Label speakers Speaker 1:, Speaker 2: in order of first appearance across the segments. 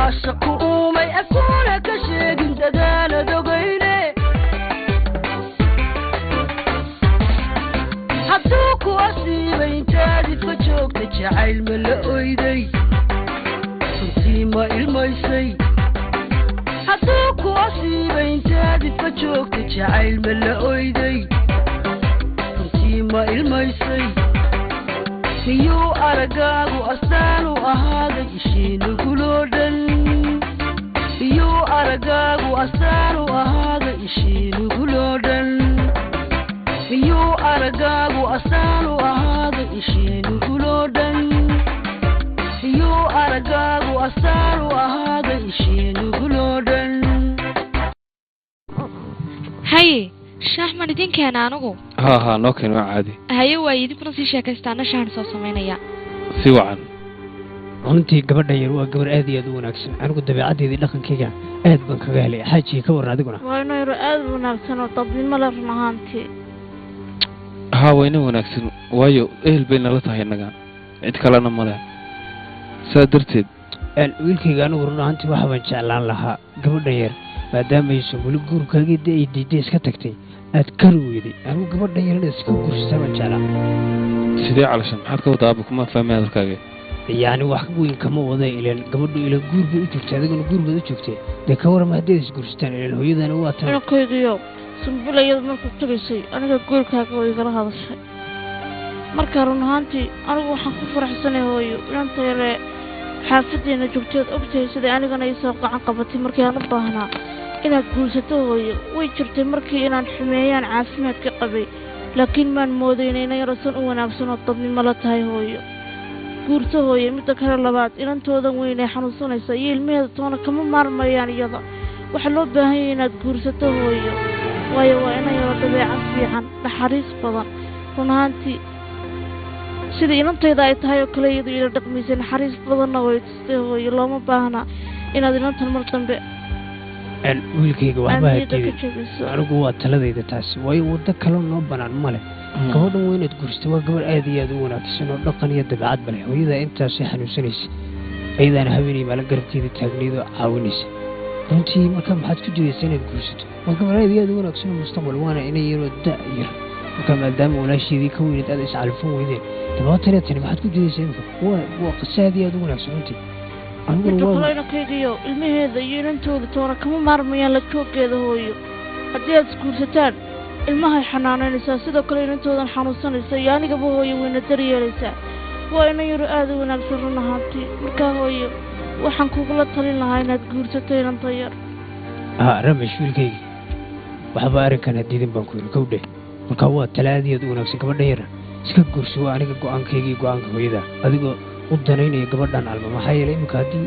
Speaker 1: عاشقوا ما يأكلك شيء انت دانا دوغيني حبتوك واسيبين تادي فجوك تجعل ملا ايدي صوتي ما الميسي حبتوك واسيبين تادي فجوك تجعل ملا ايدي صوتي ما الميسي ميو أرقاق وأستان وأهاق يشين قلودن ميو أرقاق وأستان وأهاق يشين قلودن ميو أرقاق وأستان وأهاق يشين قلودن ميو أرقاق وأستان وأهاق يشين قلودن
Speaker 2: هاي شاح ما ندين كان عنو
Speaker 3: ها نوكن عادي
Speaker 2: هاي وايد بنصي شاكستانا شهر soo sameynaya
Speaker 3: si wacan
Speaker 4: runtii gabadha yar waa gabar aad iyo aad u wanaagsan anigu dabeecadeedii dhaqankayga aad baan kaga helay xaaji ka waran adiguna
Speaker 5: waa inuu yar aad u wanaagsan oo dadnimo la runaantii
Speaker 3: ها وين wanaagsan waayo ehel bay nala tahay naga cid kalena ma leh saadirteed
Speaker 4: wiilkayga anigu runaantii waxa baan jeclaan lahaa gabadha yar maadaama ay soo guurkaagii ay diiday iska tagtay aad kar weeday anigu gabadha yar iska guursaday baan jeclaan
Speaker 3: sidee calashan maxaad ka wadaa kuma fahmay hadalkaaga
Speaker 4: yani wax weyn kama wada ileen gabadhu ila guur bay u joogtay adiguna guur baad u joogtay de ka waran haddii is guurstaan ileen hooyadana waa tan
Speaker 5: anakaygiyo sumbulayada markuu tagaysay aniga guurkaaga way igala hadashay marka run ahaantii anigu waxaan ku faraxsanay hooyo inanta yare xaafadeena joogteed ogtahay sida anigana ay soo gacan qabatay markii aan u baahnaa inaad guursato hooyo way jirtay markii inaan xumeeyaan caafimaadka qabay laakiin maan moodayn inay rasan u wanaagsan oo dadnimo la tahay hooyo guurso hooyo midda kale labaad inantoodan weyn ee xanuunsanaysa iyo ilmaheeda toona kama maarmayaan iyada waxa loo baahan yahay inaad guursato hooyo waayo waa inay yaro dabeecad fiican naxariis badan run ahaantii sida inantayda ay tahay oo kale iyadu ila dhaqmaysa naxariis badanna way tustay hooyo looma baahna inaad inantan mar dambe
Speaker 4: wiilkayga waxba haddii anigu waa taladayda taasi waayo waddo kale noo banaan ma leh gabadhan waa inaad guursato waa gabar aad iyo aad u wanaagsan oo dhaqan iyo dabeecad ba leh hooyada intaasay xanuunsanaysa ayadaana haweenay maalin garabkeeda taagnayd oo caawinaysa runtii markaa maxaad ku jiraysa inaad guursato waa gabar aad iyo aad u wanaagsan oo mustaqbal waana inay yaroo da' yar markaa maadaama walaasheedii ka weyneed aad iscalifan weydeen dabaatana tani maxaad ku jiraysa imika waa qisa aad iyo aad u wanaagsan runtii
Speaker 5: midda kale inakaygiyo ilmaheeda iyo inantooda toona kama maarmayaan la jooggeeda hooyo haddii aad isguursataan ilmahay xanaanaynaysaa sidoo kale inantoodan xanuunsanaysa iyo anigaba hooyo wayna daryeelaysaa waa ina yaro aad u wanaagsan run ahaantii markaa hooyo waxaan kugula talin lahaa inaad guursato inanta yar
Speaker 4: ramash wiilkaygi waxba arrinkan hadiidin baan ku yidhi kowdhe markaa waa tala aad iyo aad u wanaagsan gabadha yara iska guurso waa aniga go-aankayga iyo go-aanka hooyada adigoo u danaynaya gabadhan alma maxaa yeelay iminka haddii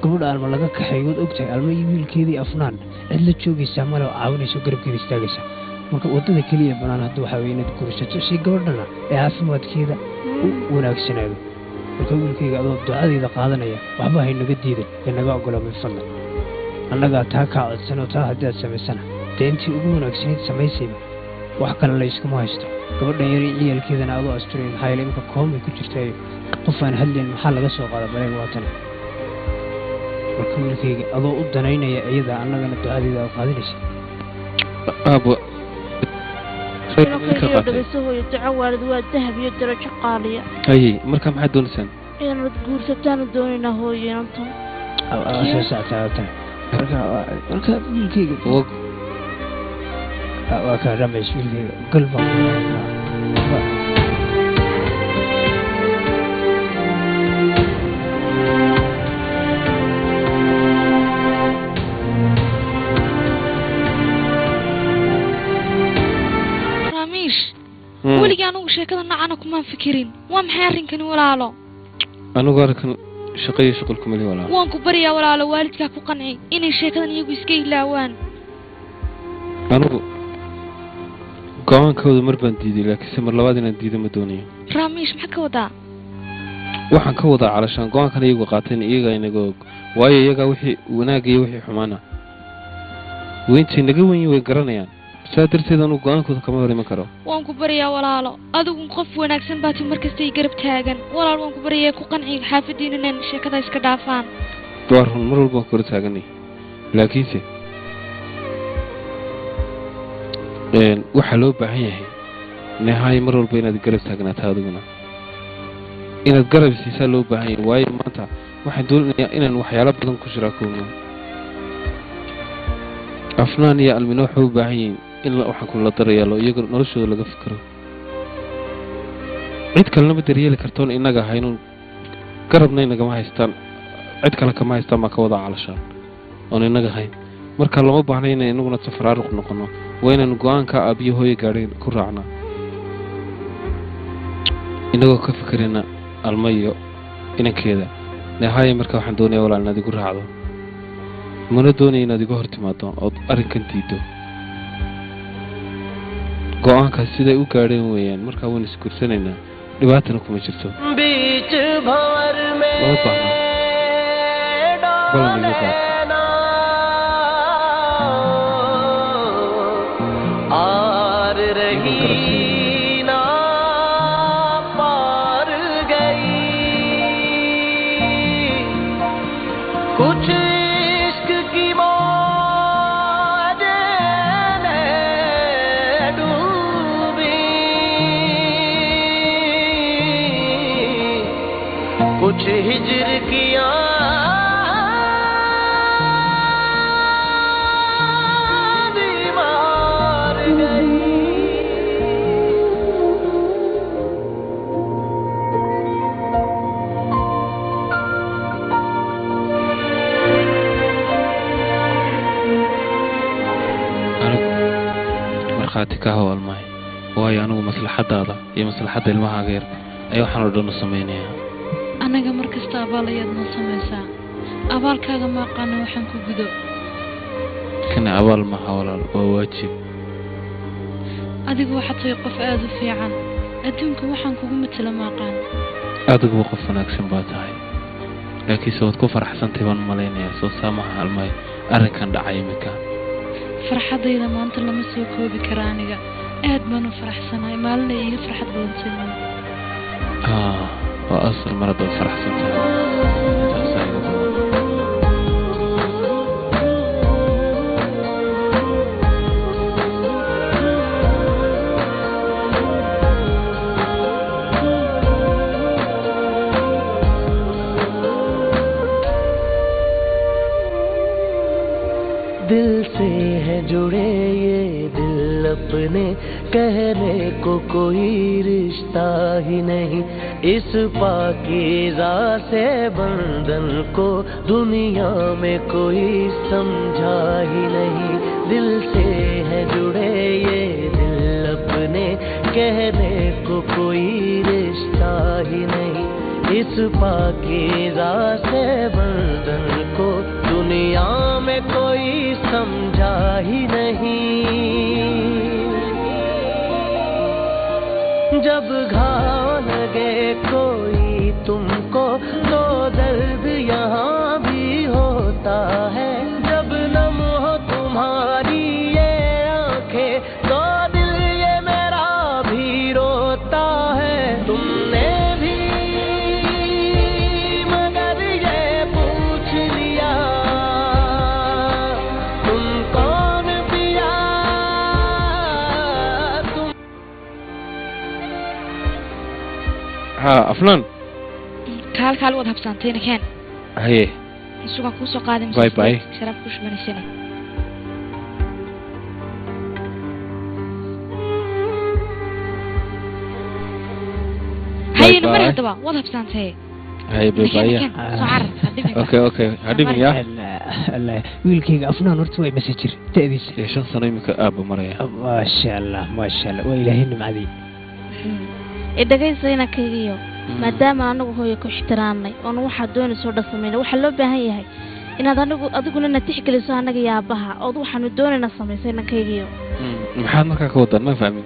Speaker 4: gabadha alma laga kaxeeyo waad ogtahay alma iyo wiilkeedii afnaan cid la joogaysaa male oo caawinaysa oo garabkeeda istaagaysaa marka waddada keliya banaan hadda waxaa weye inaad guursato si gabadhana ee caafimaadkeeda u wanaagsanaado marka wiilkayga adoo ducadeeda qaadanaya waxba haynaga diidan ee naga ogola min fadlan annagaa taa kaa codsan oo taa haddii aad samaysana dee intii ugu wanaagsanayd samaysayba wax kale layskuma haysto gabadhan yari ciyaalkeedana adoo asturay maxaa yeelay iminka koomay ku jirtaayo qof aan hadlayn maxaa laga soo qaada baleen waatan marka wiilkayga adoo u danaynaya iyada annagana ducadeeda aad qaadinaysa
Speaker 3: aabo
Speaker 5: inakaygiyo dhagayso hooyo duco waalid waa dahab iyo darajo qaaliya
Speaker 3: haye marka maxaad doonaysaan
Speaker 5: inaad guursataanu doonaynaa hooyo inantan
Speaker 4: soo soctaa marka wiilkayga waa kaa ramays wiilkayga galbaa
Speaker 2: ولي أنا وشكلنا نعنا كمان فكرين وام حارين كانوا ولا لا
Speaker 3: أنا قارك شقي شغلكم اللي ولا
Speaker 2: وان كبريا ولا لا والدك فقنعي إني شكلنا يجوا يسكي لاوان
Speaker 3: أنا قوان كود مربان ديدي لكن سمر لوادنا ديدي مدونية
Speaker 2: راميش محك وضع
Speaker 3: waxaan ka wada calashan go'aankan iyagu qaateen iyaga inaga waayo iyaga wixii wanaagay wixii xumaana weyntii naga weyn way garanayaan سادرتي ذا نقول كذا كمان وري مكرو.
Speaker 2: وانكو بريا ولا لا. أدو نقف وناكسن باتي مركز تيجرب تاجن ولا وانكو بريا كوقنعي حافدين إن الشيء كذا يسكدافان.
Speaker 3: دوارهم مرة والبا كورة تاغني لكنسي waxa loo baahan yahay nihaayo mar walba inaad garab taagnaato adiguna inaad garab siisaa loo baahan yahay waayo maanta waxaan doonayaa inaan waxyaalo badan ku shiraakowno afnaan iyo almino waxay u baahan yihiin in waxaan kula daryeelo iyaga noloshooda laga fikiro cid kalena ma daryeeli kartoon inaga haynuun garabna inagama haystaan cid kale kama haystaan ma ka wada calashaan oon inaga hayn marka lama baahna inaan inaguna tafaraaruq noqono waa inaan go'aanka aabiyo hooyo gaadhay ku raacnaa inagoo ka fikirina alma iyo inankeeda nihaayo marka waxaan doonayaa walaal inaad igu raacdo mana doonaya inaad iga hor timaado ood arrinkan diido go'aankaas siday u gaadheen weeyaan markaa waan isguursanaynaa dhibaatana kuma jirto lama baahna balan iga qaad
Speaker 6: कुछ इश्क की मौज में डूबी कुछ हिजर किया मार गई
Speaker 3: markhaati ka hawalmahay waayo anigu maslaxadaada iyo maslaxadda ilmahaaga yar ayaa waxaan oo dhan u samaynayaa
Speaker 2: anaga markasta abaal ayaad noo samaysaa abaalkaaga ma aqaano waxaan ku gudo
Speaker 3: kana abaal maha walaal waa waajib
Speaker 2: adigu waxaad tahay qof aad u fiican adduunka waxaan kugu matala ma aqaan
Speaker 3: adiguba qof wanaagsan baa tahay laakiinse waad ku faraxsantay baan malaynayaa soo saamaha halmay arrinkan dhacay iminka
Speaker 2: farxadayda maanta lama soo koobi kara aniga aad baan u faraxsanahay maalina iiga farxad badantahay
Speaker 3: waa asal marada faraxsantahay
Speaker 6: दिल से है जुड़े ये दिल अपने कहने को कोई रिश्ता ही नहीं इस पाकीज़ा से बंधन को दुनिया में कोई समझा ही नहीं दिल से है जुड़े ये दिल अपने कहने को कोई रिश्ता ही नहीं इस पाकीज़ा से बंधन को दुनिया में कोई समझा ही नहीं जब घाव लगे कोई तुमको तो दर्द यहाँ भी होता है जब नम हो तुम्हारी ये आंखें तो दिल ये मेरा भी रोता है तुमने भी मगर ये पूछ लिया तुम कौन पिया तुम
Speaker 3: afnaan
Speaker 2: kaal wad habsaantayna keen
Speaker 3: haye
Speaker 2: isuga ku soo qaaday
Speaker 3: Bye bye.
Speaker 2: sharaf ku shubanaysana haye
Speaker 3: bye.
Speaker 2: marada wad habsaantay
Speaker 3: haye babaya okay hadibin ya
Speaker 4: wiilkayga afnaan horta way masa jir ta'diisa
Speaker 3: ee 5 sano imika aaba maraya
Speaker 4: maasha allah waa ilaahay nimcadii
Speaker 5: dhagaysa inankagiyo maadaama anagu hooyo ku ixtiraamnay oon waxaad doonayso dhasamayna waxaa loo baahan yahay inaad adiguna na tixgeliso annaga iyo aabbaha ood waxaanu doonayna samayso inankaygiyo
Speaker 3: maxaad markaa ka wadaan ma fahmin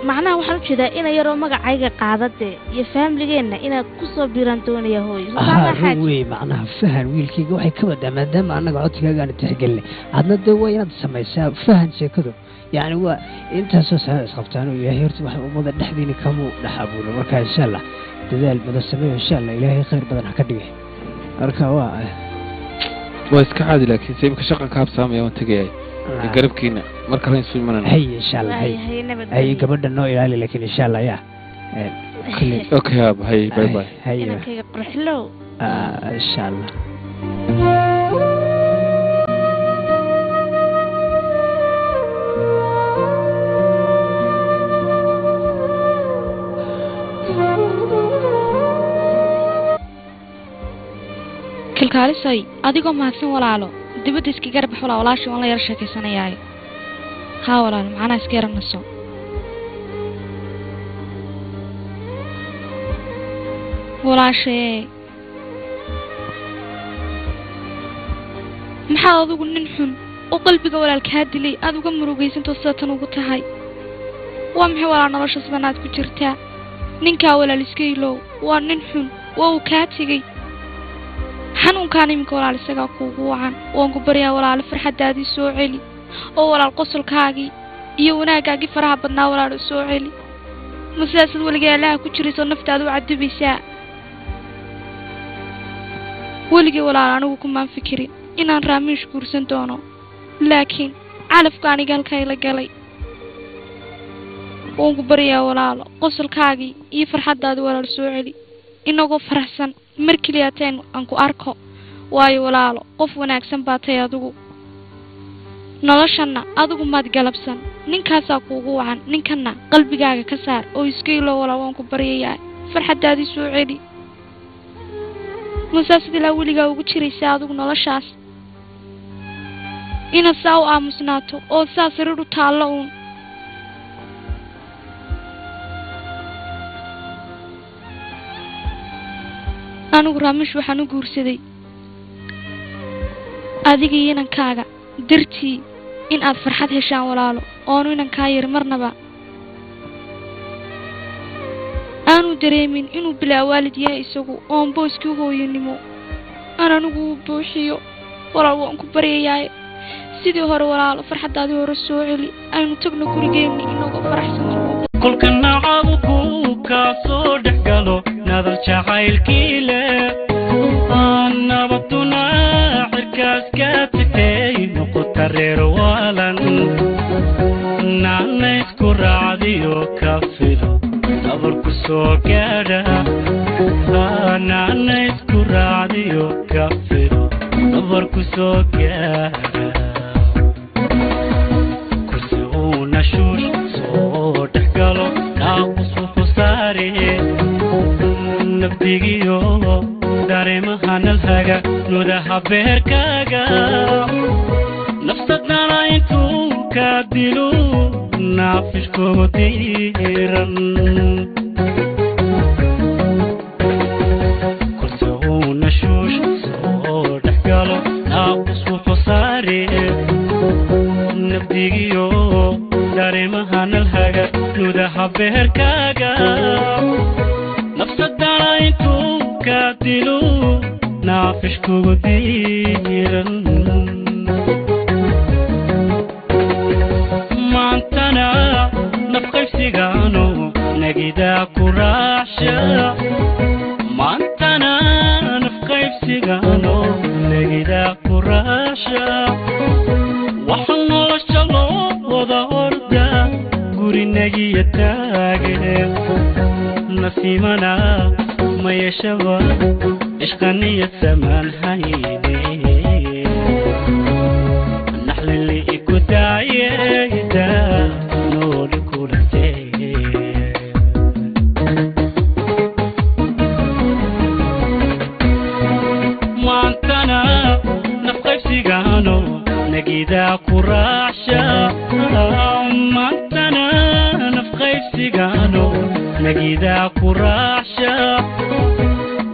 Speaker 5: macnaha waxaan u jeedaa ina yaroo magacayga qaadade iyo faamligeenna inaad ku soo biiraan doonaya hooyo
Speaker 4: wey macnaha fahan wiilkayga waxay ka wadaa maadaama annaga codkaagaan tixgelinay adna dee waa inaad samaysaa fahan sheekadu يعني هو أنت أساس خبطانه إلهي يرتب ومضى الدحدين كمو نحابون مركا إن شاء الله تذال مدى السماء إن شاء الله إلهي خير بدن حكديه أركا
Speaker 3: واسك عادي لكن سيبك شقة كاب سامي وانت جاي قرب كينا مركز يسوي مننا
Speaker 4: هي إن شاء الله هي قبل إنه يلالي لكن إن شاء الله يا
Speaker 3: أوكي يا أبا هي باي باي
Speaker 4: هي
Speaker 5: رحلو
Speaker 4: إن شاء الله
Speaker 2: kalkaalisay adigoo mahadsan walaalo dibadda iska garab xula walaashii waan la yar sheekaysanayaa haa walaalo macnaa iska yaranaso walaashee maxaad adigu nin xun oo qalbiga walaalkaa dilay aad uga murugaysantoo sida tan ugu tahay waa maxay walaal nolosha sidanaad ku jirtaa ninkaa walaal iska ilow waa nin xun waa uu kaa tegey xanuunkaan iminka walaal isagaa kuugu wacan waan ku baryaa walaalo farxaddaadii soo celi oo walaal qosolkaagii iyo wanaaggaagii faraha badnaa walaalo soo celi ma sidaasaad weligay allaha ku jiraysoo naftaada u cadabaysaa weligay walaal anigu kumaan fikirin inaan raamiish guursan doono laakiin calafka aniga halkaa ila galay waan ku baryaa walaalo qosolkaagii iyo farxaddaadii walaal soo celi inagoo faraxsan mar keliyateen aan ku arko waayo walaalo qof wanaagsan baa tahay adigu noloshanna adigu maad galabsan ninkaasaa kuugu wacan ninkanna qalbigaaga ka saar oo iska ilo walaal waan ku baryayaa farxaddaadii soo celi masaasid ilaa weligaa ugu jiraysaa adigu noloshaas inaad saa u aamusnaato oo saa sariir u taallo uun anigu raamish waxaan u guursaday adiga iyo inankaaga dartii in aad farxad heshaan walaalo oonu inankaa yar marnaba aanu dareemin inuu bilaa waalid yahay isagu oon booskii hooyanimo aan anigu u buuxiyo walaal waan ku baryayaaye sidii hore walaalo farxaddaadii hore soo celi aynu tagno gurigeenni inagoo faraxsan
Speaker 6: kolka nacabuku kaa soo dhex galo nadal jacaylkii leh nabaduna cirkaas ka tagtay noqota reer waalan naana isku raacdiyo ka filo nabarku soo gaadha naana isku raacdiyo ka filo nabarku soo gaadha kursi uu nashuush soo dhex galo naaqus wuxuu saare nabdigiyo dareemaha nalhaga nudaha beerkaaga nafsadana intuu kaa dilo naafishkoo diiran kursi uu nashuush soo dhex galo naaqus wuxuu saare nabdigiyo dareemaha nalhaga nudaha beerkaaga nafsadana intuu kaa dilo naafishkoo diiran maantana nafqaybsigaano nagidaa ku raacsha maantana nafqaybsigaano nagidaa ku raacsha waxaa nolosha loo wada orda gurinagiya taage nasiimana ma yeeshaba ishqaniya samaan hayne naxlili iku daayeda nooli kulante maantana nafqaybsigaano nagidaa ku raacsha maantana nafqaybsigaano nagidaa ku raacsha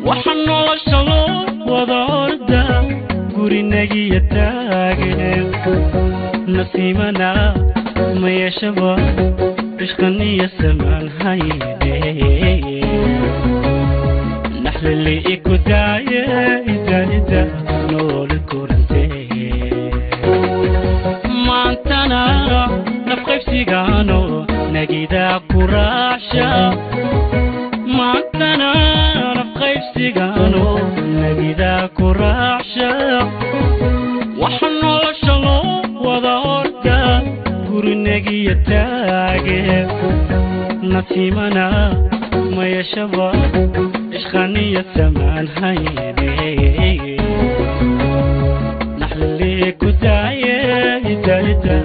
Speaker 6: waxaa nolosha loo wada orda gurinagiya taagene nasiimana ma yeeshaba ishqaniya samaan hayne naxlili iku daaye ida nooli kurante maantana nafqaybsigaano nagidaa ku raacsha maantana nafqaybsigaano nagidaa ku raacsha وحنو شلو وضوردا قرنقي التاقب نسيمنا ما يشبه إشخاني السمان هيدي نحلي كداية دايدا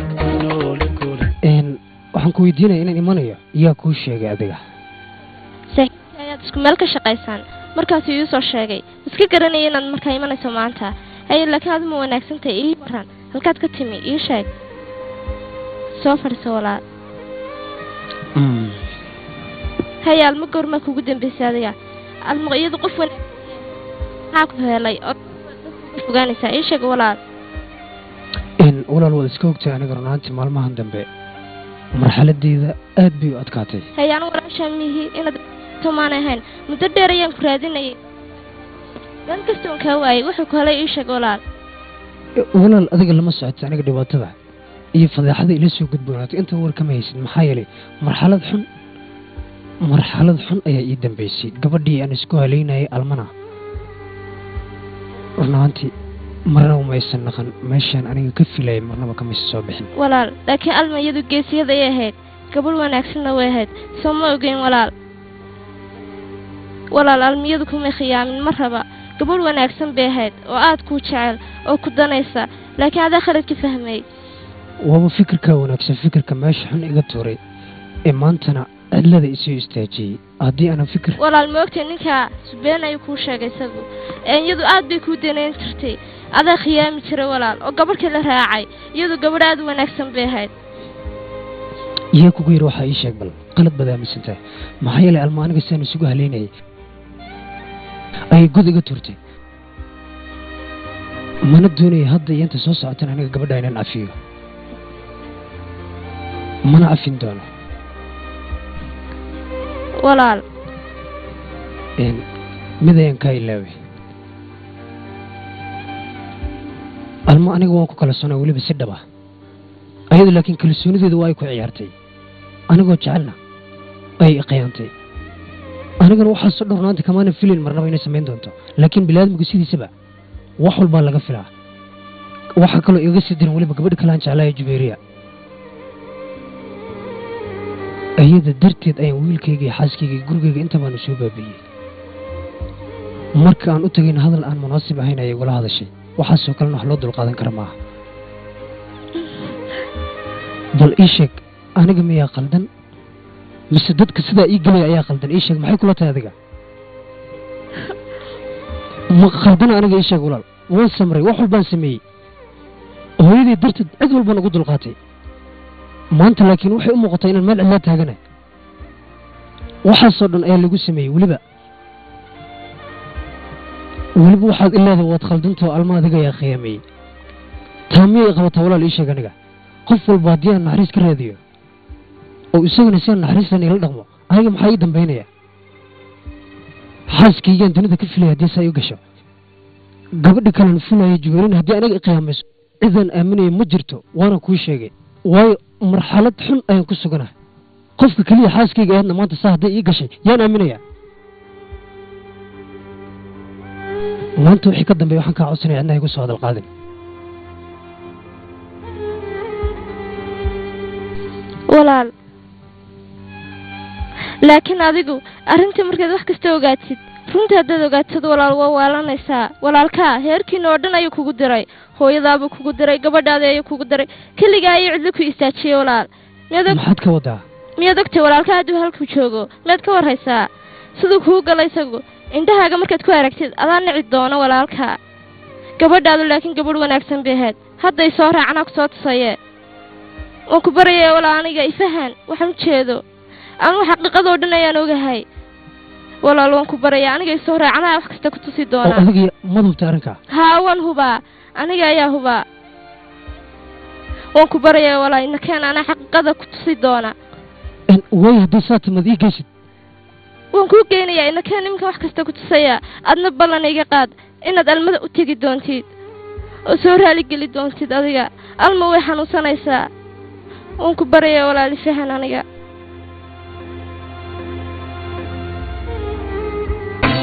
Speaker 6: نولي كوري
Speaker 4: waxaan ku weydiinaya inaan imanayo yaa kuu sheegay adiga
Speaker 7: ayaad isku meel ka shaqaysaan markaas uu soo sheegay iska garanay inaad markaa imanayso maanta hay laakiin aad ma wanaagsantahay ii waran halkaad ka timi ii sheeg soo fadhiso walaal hay alma goorma kugu dambeysay adiga alma iyadu qof wanaagsan ku helay oo fogaanaysa ii sheeg walaal
Speaker 4: walaal wada iska ogtahay aniga runaantii maalmahan dambe marxaladeeda aad bay u adkaatay
Speaker 7: hayaan walaasha mihi inaad tumaan ahayn muddo dheer ayaan ku raadinayay dan kastoon ka waayay wuxuu ku helay ii sheeg walaal
Speaker 4: adiga lama socodta aniga dhibaatada iyo fadeexada ila soo gudboonaato inta war kama haysid maxaa yeelay marxalad xun ayaa ii dambeysay gabadhii aan isku haleynayay almana runaantii marna umaysan naqan meeshaan aniga ka filayay marnaba kamaysa soo bixin
Speaker 7: walaal laakiin alma iyadu geesiyada ay ahayd gabadh wanaagsanna way ahayd soo ma ogeyn walaal almiyadu kuma khiyaamin ma raba gabadh wanaagsan bay ahayd oo aad ku jecel oo ku danaysa laakiin adaa khalad ka fahmay
Speaker 4: waaba fikirka wanaagsan fikirka meesha xun iga tuuray ee maantana cidlada isoo istaajiyey haddii aanan fikir
Speaker 7: walaal ma ogtay ninka subeen ayuu kuu sheegay isagu iyadu aad bay kuu danayn jirtay adaa khiyaami jiray walaal oo gabadhka la raacay iyadu gabadh aad wanaagsan bay ahayd
Speaker 4: yaa kugu yidhi waxaa ii sheeg bal qalad baad aaminsantahay maxaa yeelay alma aniga sidaan isugu haleynayay ayay god iga turtay mana doonaya hadda iyo inta soo socotan aniga gabadha inaan cafiyo mana cafin doono
Speaker 7: walaal
Speaker 4: mid ayaan kaa ilaaway alma aniga waan ku kala soonaa weliba si dhab ah ayadu laakiin kalsoonideedu waa ay ku ciyaartay anigoo jecelna ay iqiyaantay anigana waxaasoo dhowrnaanta kamaana filin marnaba inay samayn doonto laakiin biniaadamku sidiisaba wax walbaa laga filaa waxaa kaloo iga sii diran weliba gabadha kalaan jeclaaya jubeeriya ayada darteed ayaan wiilkayga iyo xaaskayga iyo gurigayga inta baanu soo baabiiyey marka aan u tagayna hadal aan munaasib ahayn ayay igula hadashay waxaasoo kalena wax loo dulqaadan kara maaha bal ii sheeg aniga miyaa qaldan mise dadka sidaa ii gelaya ayaa qaldan ii sheeg maxay kula tahay adiga ma khaldana aniga ii sheeg walaal waan samray wax walbaan sameeyey hooyadii darteed cid walbaan ugu dulqaatay maanta laakiin waxay u muuqataa inaan meel cidlaa taagana waxaasoo dhan ayaa lagu sameeyey weliba waxaad ileeda waad khaldantao alma adiga ayaa khiyaameeyey taa miyay qabataa walaal ii sheeg aniga qof walba haddii aan naxariis ka raadiyo oo isagana si aan naxariistan ila dhaqmo aniga maxaa ii dambaynaya xaaskaygaan dunida ka filaya haddii saa ii gasho gabadha kalen fulaya jubeerin haddii aniga iqiyaamayso cidaan aaminaya ma jirto waana kuu sheegay waayo marxalad xun ayaan ku suganahay qofka keliya xaaskayga ahaadna maanta saa hadday ii gashay yaan aaminaya maanta wixii ka dambeeya waxaan kaa codsanaya cidna igu soo hadal qaadin
Speaker 7: walaal laakiin adigu arrintii markaad wax kasta ogaatid runtii haddaad ogaatid walaal waa waalanaysaa walaalkaa heerkiina oo dhan ayuu kugu diray hooyadaabuu kugu diray gabadhaada ayuu kugu diray keligaa ayuu cidlo ku istaajiyey walaal
Speaker 4: maxaad ka wadaa
Speaker 7: miyaad ogtay walaalkaa hadduu halkuu joogo miyaad ka warhaysaa siduu kuu galay isagu indhahaaga markaad ku aragtid adaa nici doono walaalkaa gabadhaadu laakiin gabadh wanaagsan bay ahayd hadday soo raacnaa ku soo tusaye waan ku baraya walaal aniga ifahan waxaan u jeedo anigu xaqiiqadoo dhan ayaan ogahay walaal waan ku baraya aniga isoo raacnaa wax kasta ku tusi doonaa
Speaker 4: adiga ma hubta arrinka
Speaker 7: haa waan hubaa aniga ayaa hubaa waan ku baraya walaal inakeen anaa xaqiiqada ku tusi doona
Speaker 4: way haddii saa timad ii geysid
Speaker 7: waan kuu geynayaa inakeen iminka wax kasta ku tusaya adna ballan iga qaad inaad almada u tegi doontid oo soo raaligeli doontid adiga alma way xanuunsanaysaa waan ku baraya walaal ifahan aniga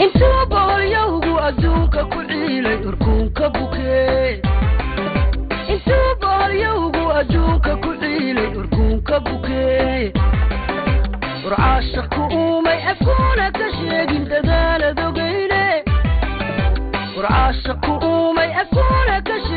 Speaker 1: intuu boolyowgu adduunka ku ciilay urkuunka bukee كشيق انت دانا دوغيني ورعاشق أمي أسولة كشيق